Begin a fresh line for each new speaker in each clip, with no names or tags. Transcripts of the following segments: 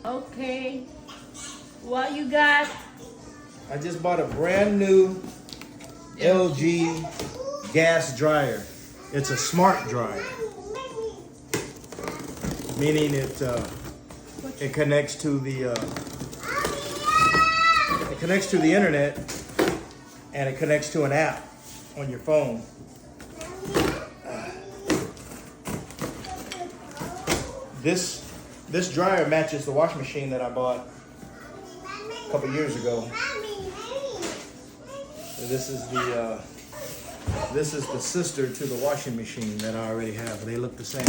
Okay. What you got?
I just bought a brand new LG gas dryer. It's a smart dryer, meaning it connects to the internet, and it connects to an app on your phone. This dryer matches the washing machine that I bought a couple years ago. This is the sister to the washing machine that I already have. They look the same.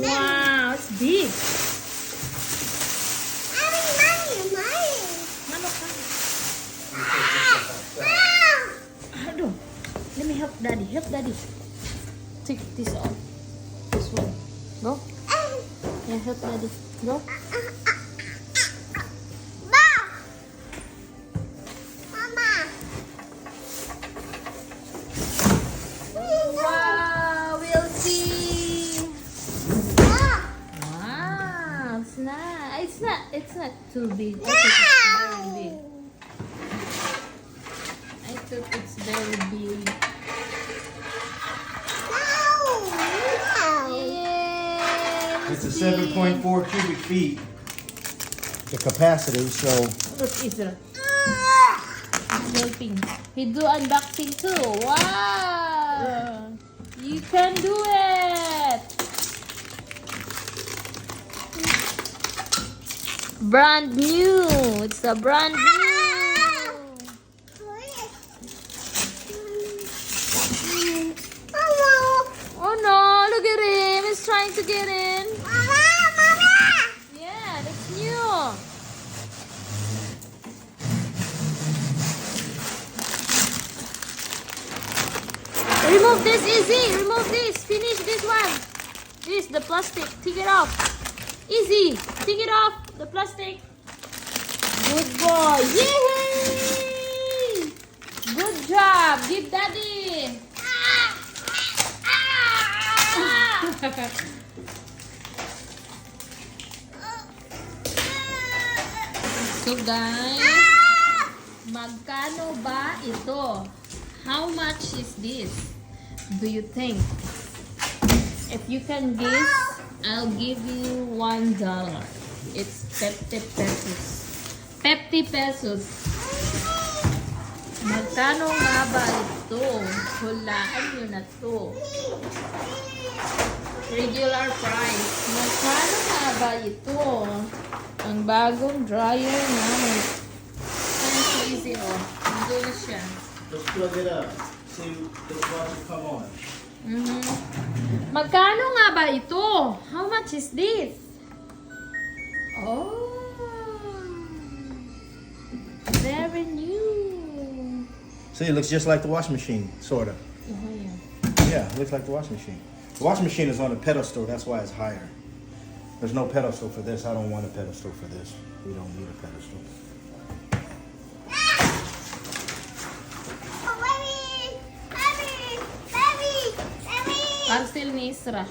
Wow, it's big. Aduh, let me help daddy. Help daddy. Take this off. This one. Go. Yeah, help daddy. Go. Wow, we'll see. Wow, it's nice. It's not too big. I think it's very big. I thought it's very big.
It's a 7.4 cubic feet, the capacity, so.
Look, Israel. He's helping. He do unboxing too. Wow! You can do it! Brand new! It's a brand new! Oh no, look at him. He's trying to get in. Yeah, that's new. Remove this, easy. Remove this. Finish this one. This, the plastic. Take it off. Easy. Take it off, the plastic. Good boy. Yay! Good job. Give daddy. So guys, magkano ba ito? How much is this? Do you think? If you can guess, I'll give you $1. It's 50 pesos. 50 pesos. Magkano nga ba ito? Hulaan nyo na to. Regular price. Magkano nga ba ito? Ang bagong dryer namin. Fancy easy oh. Nandun siya.
Let's plug it up. See the water come on.
Magkano nga ba ito? How much is this? Oh. Very new.
See, it looks just like the washing machine, sort of. Yeah, it looks like the washing machine. The washing machine is on a pedestal, that's why it's higher. There's no pedestal for this. I don't want a pedestal for this. We don't need a pedestal.
Parcel ni Isra.